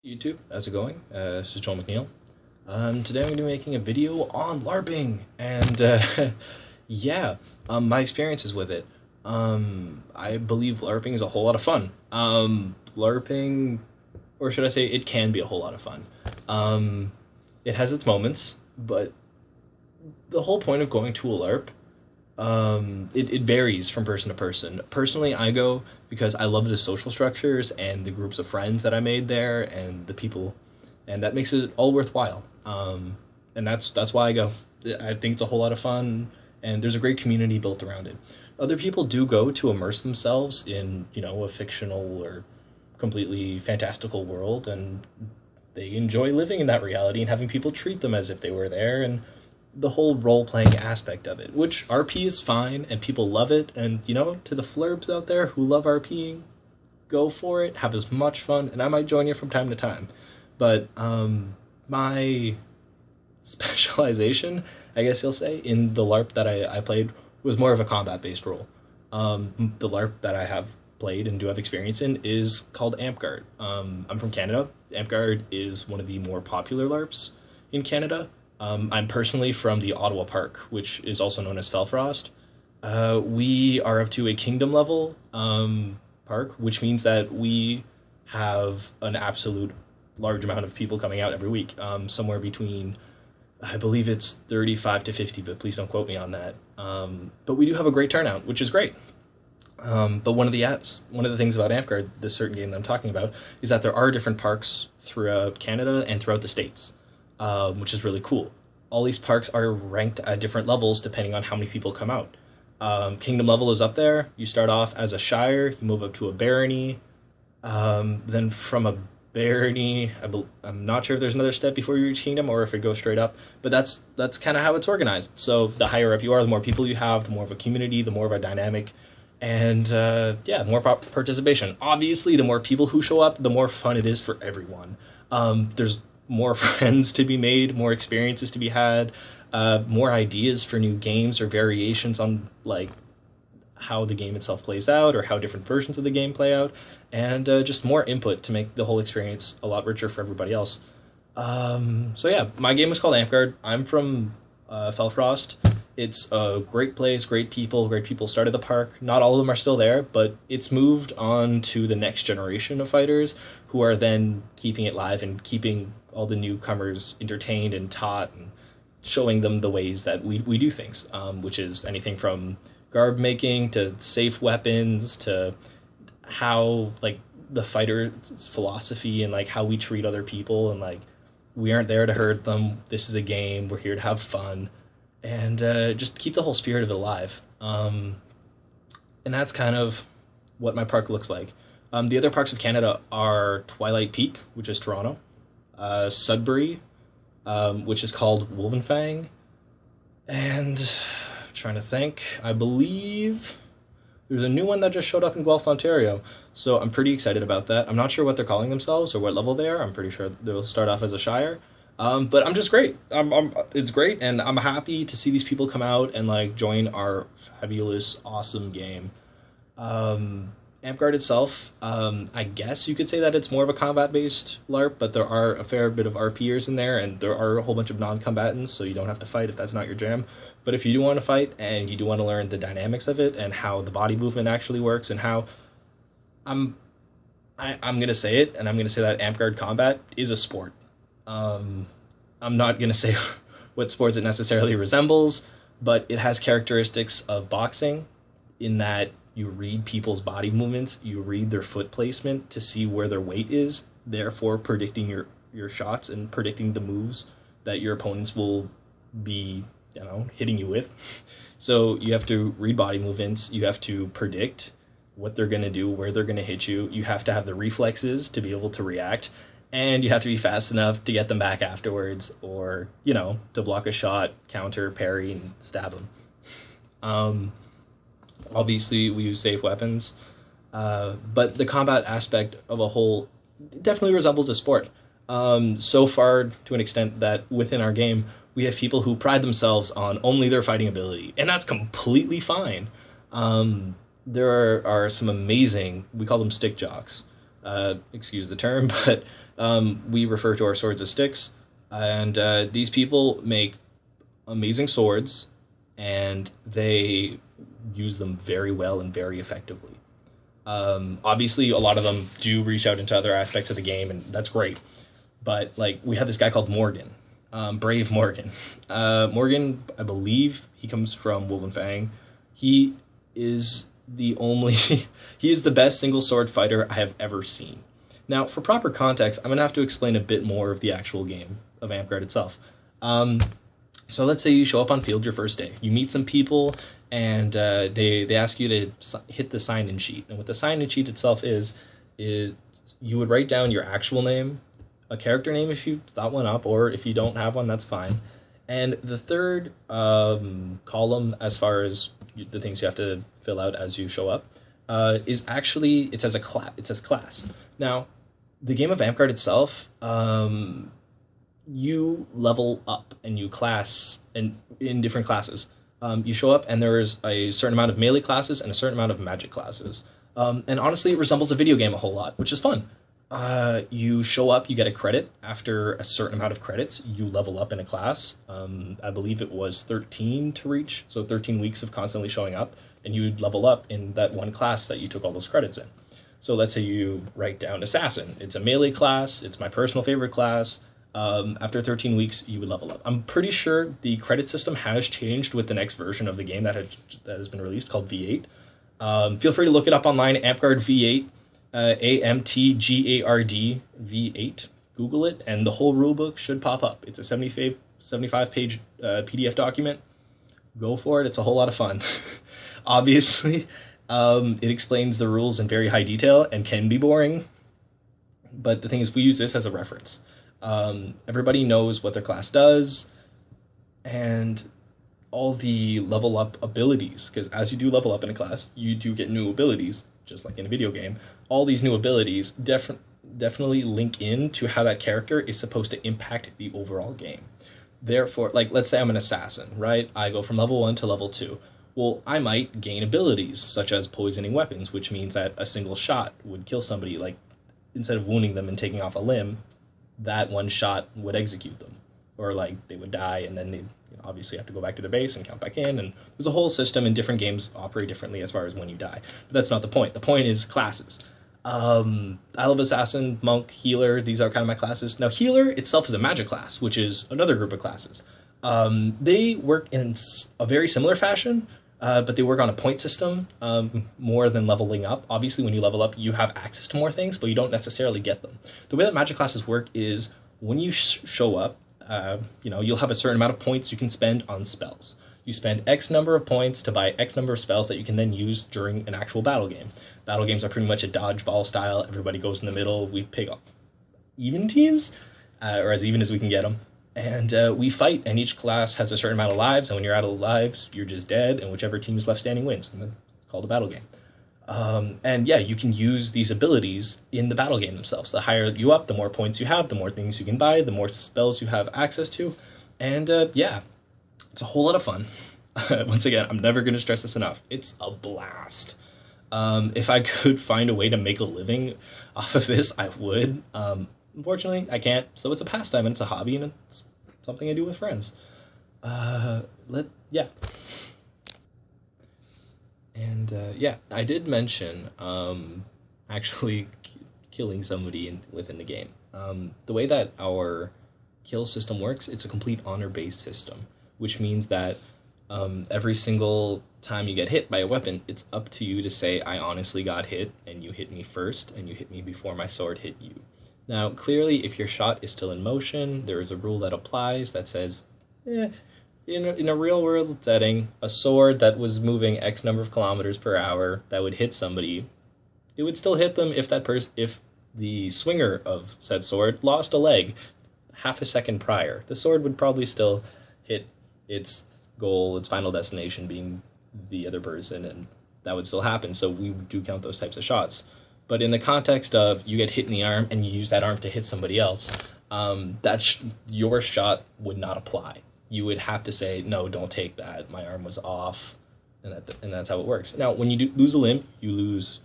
YouTube, how's it going? This is Joel McNeil. Today I'm going to be making a video on LARPing, and yeah, my experiences with it. I believe LARPing is a whole lot of fun. LARPing, or should I say, it can be a whole lot of fun. It has its moments, but the whole point of going to a LARP, it varies from person to person. Personally, I go because I love the social structures and the groups of friends that I made there and the people, and that makes it all worthwhile. And that's why I go. I think it's a whole lot of fun, and there's a great community built around it. Other people do go to immerse themselves in, a fictional or completely fantastical world, and they enjoy living in that reality and having people treat them as if they were there, and the whole role-playing aspect of it, which RP is fine, and people love it, and, to the flurbs out there who love RPing, go for it, have as much fun, and I might join you from time to time. But, my specialization, I guess you'll say, in the LARP that I played was more of a combat-based role. The LARP that I have played and do have experience in is called Amtgard. I'm from Canada. Amtgard is one of the more popular LARPs in Canada. I'm personally from the Ottawa Park, which is also known as Felfrost. We are up to a kingdom level park, which means that we have an absolute large amount of people coming out every week, somewhere between, I believe it's 35 to 50, but please don't quote me on that. But we do have a great turnout, which is great. But one of the things about Amtgard, this certain game that I'm talking about, is that there are different parks throughout Canada and throughout the States. Which is really cool. All these parks are ranked at different levels depending on how many people come out. Kingdom level is up there. You start off as a shire, you move up to a barony, then from a barony, I'm not sure if there's another step before you reach kingdom or if it goes straight up, but that's kind of how it's organized. So the higher up you are, the more people you have, the more of a community, the more of a dynamic, and yeah, the more participation. Obviously, the more people who show up, the more fun it is for everyone. There's more friends to be made, more experiences to be had, more ideas for new games or variations on like how the game itself plays out or how different versions of the game play out, and just more input to make the whole experience a lot richer for everybody else. So yeah, my game is called Amtgard. I'm from Felfrost. It's a great place, great people started the park. Not all of them are still there, but it's moved on to the next generation of fighters who are then keeping it live and keeping all the newcomers entertained and taught and showing them the ways that we do things, which is anything from garb making to safe weapons to how, like, the fighter's philosophy and, like, how we treat other people, and, like, we aren't there to hurt them. This is a game. We're here to have fun. And just keep the whole spirit of it alive. And that's kind of what my park looks like. The other parks of Canada are Twilight Peak, which is Toronto, Sudbury, which is called Wolvenfang, and I'm trying to think, I believe there's a new one that just showed up in Guelph, Ontario, so I'm pretty excited about that. I'm not sure what they're calling themselves or what level they are. I'm pretty sure they'll start off as a shire. But I'm just great. It's great, and I'm happy to see these people come out and like join our fabulous, awesome game. Amtgard itself, I guess you could say that it's more of a combat-based LARP, but there are a fair bit of RPers in there, and there are a whole bunch of non-combatants, so you don't have to fight if that's not your jam. But if you do want to fight, and you do want to learn the dynamics of it, and how the body movement actually works, and how... I'm going to say it, and I'm going to say that Amtgard combat is a sport. I'm not going to say what sports it necessarily resembles, but it has characteristics of boxing in that you read people's body movements, you read their foot placement to see where their weight is, therefore predicting your shots and predicting the moves that your opponents will be, hitting you with. So you have to read body movements, you have to predict what they're going to do, where they're going to hit you, you have to have the reflexes to be able to react, and you have to be fast enough to get them back afterwards, or, to block a shot, counter, parry, and stab them. Obviously, we use safe weapons, but the combat aspect of a whole definitely resembles a sport. So far, to an extent that within our game, we have people who pride themselves on only their fighting ability, and that's completely fine. There are some amazing, we call them stick jocks, excuse the term, but We refer to our swords as sticks, and these people make amazing swords, and they use them very well and very effectively. Obviously, a lot of them do reach out into other aspects of the game, and that's great. But like, we have this guy called Morgan, Brave Morgan. Morgan, I believe he comes from Wolvenfang. He is the only, he is the best single sword fighter I have ever seen. Now, for proper context, I'm gonna have to explain a bit more of the actual game of Amtgard itself. So let's say you show up on field your first day. You meet some people, and they ask you to hit the sign-in sheet. And what the sign-in sheet itself is you would write down your actual name, a character name if you thought one up, or if you don't have one, that's fine. And the third column, as far as the things you have to fill out as you show up, is actually, it says class. Now, the game of Amtgard itself, you level up and you class in different classes. You show up and there's a certain amount of melee classes and a certain amount of magic classes. And honestly, it resembles a video game a whole lot, which is fun. You show up, you get a credit. After a certain amount of credits, you level up in a class. I believe it was 13 to reach, so 13 weeks of constantly showing up, and you'd level up in that one class that you took all those credits in. So let's say you write down Assassin. It's a melee class. It's my personal favorite class. After 13 weeks, you would level up. I'm pretty sure the credit system has changed with the next version of the game that has been released, called V8. Feel free to look it up online, Amtgard V8, AMTGARD V8. Google it, and the whole rulebook should pop up. It's a 75-page PDF document. Go for it. It's a whole lot of fun. Obviously, it explains the rules in very high detail and can be boring, but the thing is, we use this as a reference. Everybody knows what their class does, and all the level up abilities, because as you do level up in a class, you do get new abilities, just like in a video game. All these new abilities definitely link in to how that character is supposed to impact the overall game. Therefore, like, let's say I'm an assassin, right? I go from level 1 to level 2. Well, I might gain abilities, such as poisoning weapons, which means that a single shot would kill somebody. Like, instead of wounding them and taking off a limb, that one shot would execute them. Or, like, they would die, and then they'd obviously have to go back to their base and count back in. And there's a whole system, and different games operate differently as far as when you die. But that's not the point. The point is classes. I love Assassin, Monk, Healer. These are kind of my classes. Now, Healer itself is a magic class, which is another group of classes. They work in a very similar fashion, but they work on a point system more than leveling up. Obviously, when you level up, you have access to more things, but you don't necessarily get them. The way that magic classes work is when you show up, you'll have a certain amount of points you can spend on spells. You spend X number of points to buy X number of spells that you can then use during an actual battle game. Battle games are pretty much a dodgeball style. Everybody goes in the middle. We pick up even teams, or as even as we can get them. And we fight, and each class has a certain amount of lives, and when you're out of lives, you're just dead, and whichever team is left standing wins. And it's called a battle game. And yeah, you can use these abilities in the battle game themselves. The higher you up, the more points you have, the more things you can buy, the more spells you have access to. And yeah, it's a whole lot of fun. Once again, I'm never going to stress this enough. It's a blast. If I could find a way to make a living off of this, I would. Unfortunately, I can't. So it's a pastime, and it's a hobby, and it's something I do with friends. Yeah. And yeah, I did mention actually killing somebody within the game. The way that our kill system works, it's a complete honor-based system, which means that every single time you get hit by a weapon, it's up to you to say, I honestly got hit, and you hit me first, and you hit me before my sword hit you. Now, clearly, if your shot is still in motion, there is a rule that applies that says, in a real-world setting, a sword that was moving X number of kilometers per hour that would hit somebody, it would still hit them if if the swinger of said sword lost a leg half a second prior. The sword would probably still hit its goal, its final destination being the other person, and that would still happen, so we do count those types of shots. But in the context of you get hit in the arm and you use that arm to hit somebody else, your shot would not apply. You would have to say, no, don't take that, my arm was off, and that's how it works. Now, when you lose a limb, you lose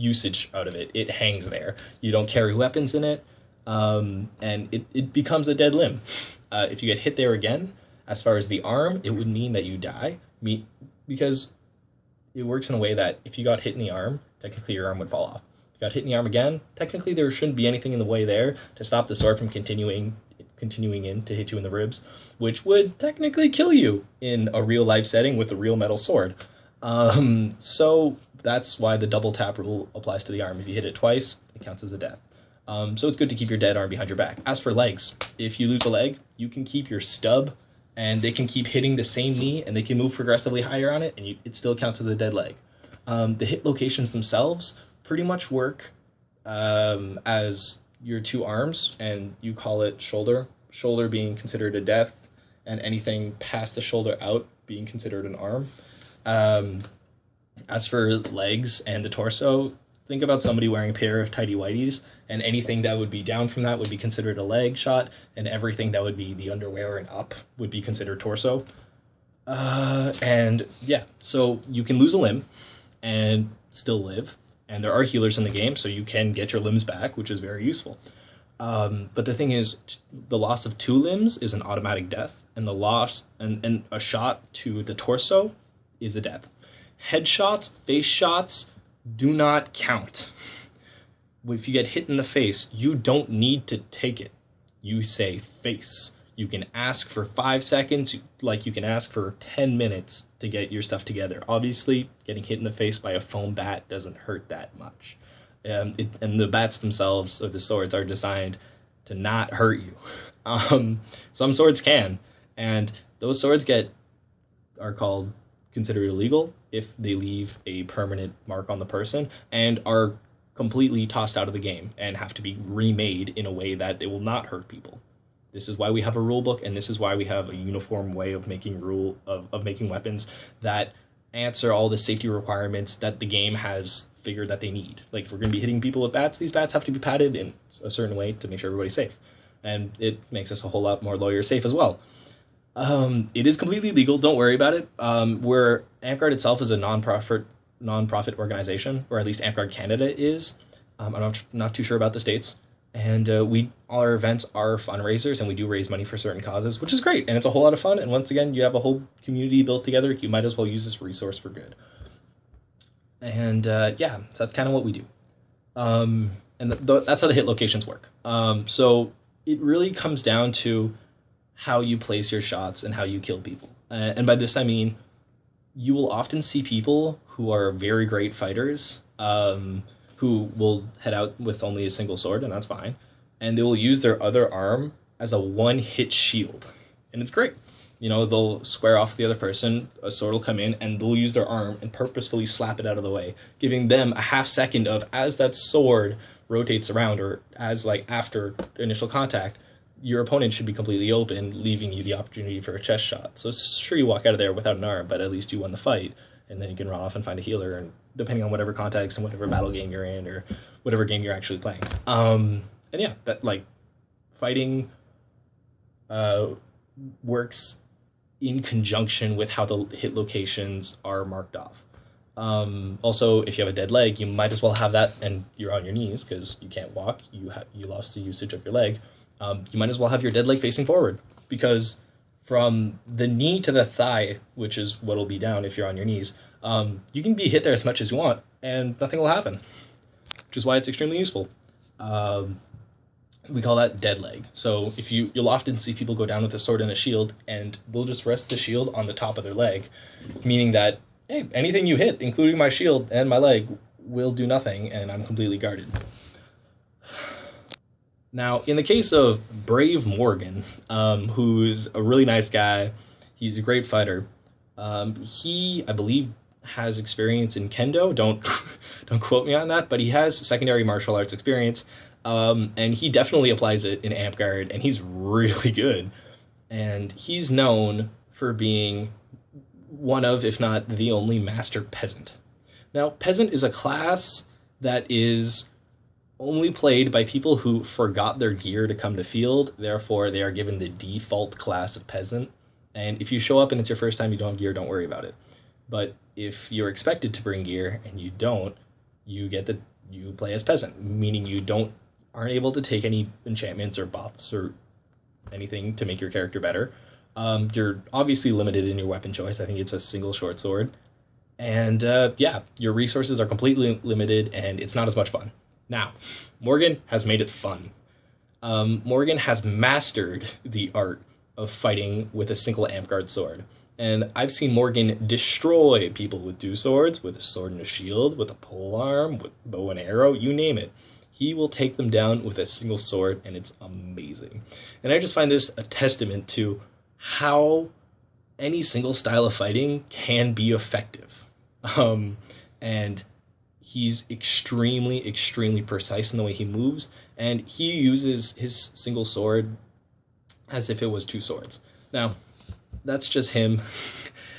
usage out of it. It hangs there. You don't carry weapons in it, and it becomes a dead limb. If you get hit there again, as far as the arm, it would mean that you die, because it works in a way that if you got hit in the arm, technically your arm would fall off. If you got hit in the arm again, technically there shouldn't be anything in the way there to stop the sword from continuing in to hit you in the ribs, which would technically kill you in a real life setting with a real metal sword. So that's why the double tap rule applies to the arm. If you hit it twice, it counts as a death. So it's good to keep your dead arm behind your back. As for legs, if you lose a leg, you can keep your stub, and they can keep hitting the same knee, and they can move progressively higher on it, and it still counts as a dead leg. The hit locations themselves pretty much work as your two arms, and you call it shoulder. Shoulder being considered a death, and anything past the shoulder out being considered an arm. As for legs and the torso, think about somebody wearing a pair of tighty whities, and anything that would be down from that would be considered a leg shot, and everything that would be the underwear and up would be considered torso. And yeah, so you can lose a limb and still live, and there are healers in the game, so you can get your limbs back, which is very useful. But the thing is, the loss of 2 limbs is an automatic death, and the loss and a shot to the torso is a death. Headshots, face shots do not count. If you get hit in the face, you don't need to take it. You say face. You can ask for 5 seconds, like you can ask for 10 minutes to get your stuff together. Obviously, getting hit in the face by a foam bat doesn't hurt that much. And the bats themselves, or the swords, are designed to not hurt you. Some swords can, and those swords are considered illegal if they leave a permanent mark on the person and are completely tossed out of the game and have to be remade in a way that they will not hurt people. This is why we have a rule book, and this is why we have a uniform way of making making weapons that answer all the safety requirements that the game has figured that they need. Like, if we're going to be hitting people with bats, these bats have to be padded in a certain way to make sure everybody's safe. And it makes us a whole lot more lawyer safe as well. It is completely legal, don't worry about it. Where Amtgard itself is a non-profit organization, or at least Amtgard Canada is. I'm not too sure about the States. And all our events are fundraisers, and we do raise money for certain causes, which is great, and it's a whole lot of fun. And once again, you have a whole community built together. You might as well use this resource for good. And yeah, so that's kind of what we do. And that's how the hit locations work. So it really comes down to how you place your shots and how you kill people. And by this I mean, you will often see people who are very great fighters, who will head out with only a single sword, and that's fine. And they will use their other arm as a one-hit shield. And it's great. You know, they'll square off the other person, a sword will come in, and they'll use their arm and purposefully slap it out of the way, giving them a half second of, as that sword rotates around, or as, like, after initial contact, your opponent should be completely open, leaving you the opportunity for a chest shot. So sure, you walk out of there without an arm, but at least you won the fight, and then you can run off and find a healer, and depending on whatever context and whatever battle game you're in, or whatever game you're actually playing. And yeah, that, like, fighting works in conjunction with how the hit locations are marked off. Also, if you have a dead leg, you might as well have that, and you're on your knees because you can't walk, you lost the usage of your leg. You might as well have your dead leg facing forward, because from the knee to the thigh, which is what'll be down if you're on your knees, you can be hit there as much as you want, and nothing will happen, which is why it's extremely useful. We call that dead leg. So if you'll often see people go down with a sword and a shield, and they'll just rest the shield on the top of their leg, meaning that, hey, anything you hit, including my shield and my leg, will do nothing, and I'm completely guarded. Now, in the case of Brave Morgan, who's a really nice guy, he's a great fighter. He, I believe, has experience in kendo. Don't quote me on that, but he has secondary martial arts experience, and he definitely applies it in Amtgard, and he's really good. And he's known for being one of, if not the only, master peasant. Now, peasant is a class that is only played by people who forgot their gear to come to field, therefore they are given the default class of peasant. And if you show up and it's your first time you don't have gear, don't worry about it. But if you're expected to bring gear and you don't, you get the you play as peasant, meaning you aren't able to take any enchantments or buffs or anything to make your character better. You're obviously limited in your weapon choice. I think it's a single short sword. And yeah, your resources are completely limited, and it's not as much fun. Now, Morgan has made it fun. Morgan has mastered the art of fighting with a single Amtgard sword. And I've seen Morgan destroy people with two swords, with a sword and a shield, with a polearm, with bow and arrow, you name it. He will take them down with a single sword, and it's amazing. And I just find this a testament to how any single style of fighting can be effective. And he's extremely, extremely precise in the way he moves, and he uses his single sword as if it was two swords. Now, that's just him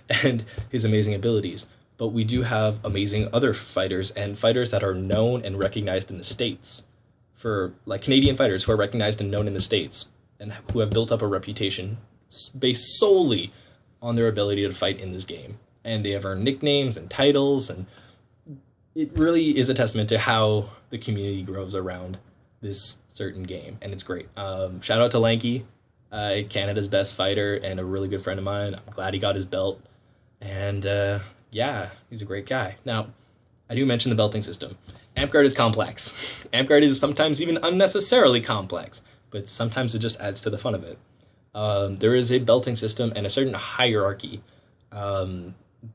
and his amazing abilities. But we do have amazing other fighters, and fighters that are known and recognized in the States. For, like, Canadian fighters who are recognized and known in the States, and who have built up a reputation based solely on their ability to fight in this game. And they have earned nicknames and titles, and it really is a testament to how the community grows around this certain game, and it's great. Shout out to Lanky, Canada's best fighter and a really good friend of mine. I'm glad he got his belt, and yeah, he's a great guy. Now, I do mention the belting system. Amtgard is complex. Amtgard is sometimes even unnecessarily complex, but sometimes it just adds to the fun of it. There is a belting system and a certain hierarchy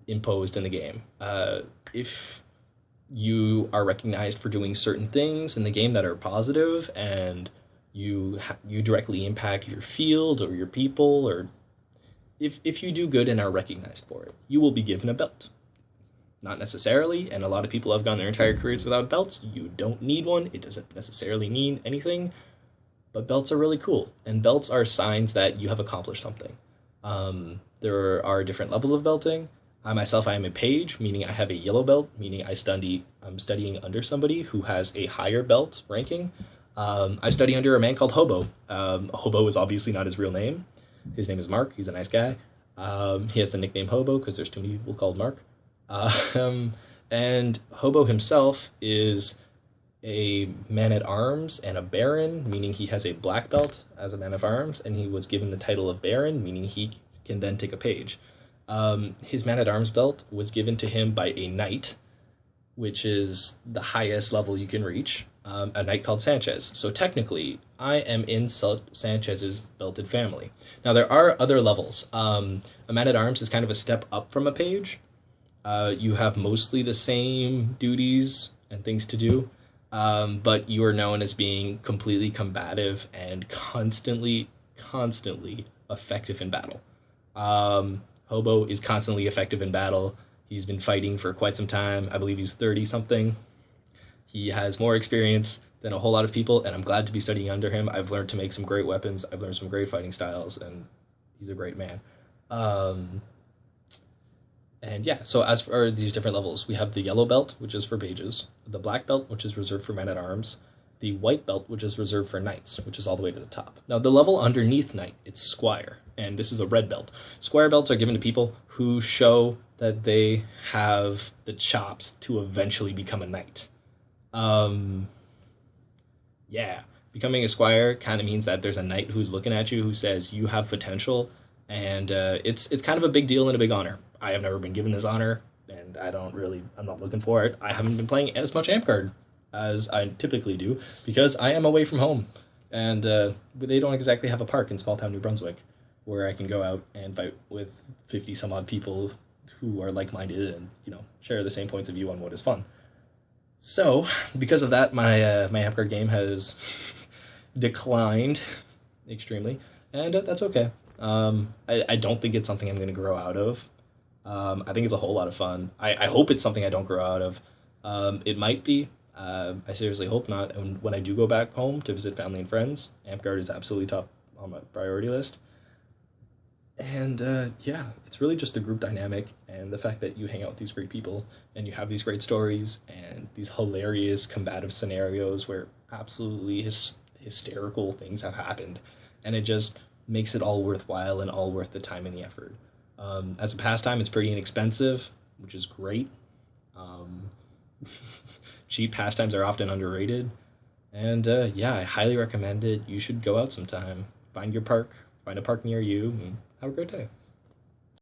imposed in the game. If you are recognized for doing certain things in the game that are positive, and you directly impact your field or your people, or if you do good and are recognized for it, you will be given a belt. Not necessarily, and a lot of people have gone their entire careers without belts. You don't need one. It doesn't necessarily mean anything, but belts are really cool, and belts are signs that you have accomplished something. There are different levels of belting. I myself, I am a page, meaning I have a yellow belt, meaning I'm studying under somebody who has a higher belt ranking. I study under a man called Hobo. Hobo is obviously not his real name. His name is Mark. He's a nice guy. He has the nickname Hobo because there's too many people called Mark. And Hobo himself is a man-at-arms and a baron, meaning he has a black belt as a man-at-arms, and he was given the title of baron, meaning he can then take a page. His man-at-arms belt was given to him by a knight, which is the highest level you can reach, a knight called Sanchez. So technically, I am in Sanchez's belted family. Now, there are other levels. A man-at-arms is kind of a step up from a page. You have mostly the same duties and things to do, but you are known as being completely combative and constantly effective in battle. Hobo is constantly effective in battle. He's been fighting for quite some time. I believe he's 30-something. He has more experience than a whole lot of people, and I'm glad to be studying under him. I've learned to make some great weapons. I've learned some great fighting styles, and he's a great man. And yeah, so as for these different levels, we have the yellow belt, which is for pages, the black belt, which is reserved for men-at-arms, the white belt, which is reserved for knights, which is all the way to the top. Now, the level underneath knight, it's squire, and this is a red belt. Squire belts are given to people who show that they have the chops to eventually become a knight. Yeah, becoming a squire kind of means that there's a knight who's looking at you who says you have potential, and it's kind of a big deal and a big honor. I have never been given this honor, and I'm not looking for it. I haven't been playing as much Amtgard as I typically do, because I am away from home, and they don't exactly have a park in small-town New Brunswick where I can go out and fight with 50-some-odd people who are like-minded and, share the same points of view on what is fun. So, because of that, my Amtgard game has declined extremely, and that's okay. I don't think it's something I'm going to grow out of. I think it's a whole lot of fun. I hope it's something I don't grow out of. It might be. I seriously hope not. And when I do go back home to visit family and friends, Amtgard is absolutely top on my priority list. And yeah, it's really just the group dynamic and the fact that you hang out with these great people and you have these great stories and these hilarious combative scenarios where absolutely hysterical things have happened. And it just makes it all worthwhile and all worth the time and the effort. As a pastime, it's pretty inexpensive, which is great. cheap pastimes are often underrated. And yeah, I highly recommend it. You should go out sometime. Find your park, find a park near you, and have a great day.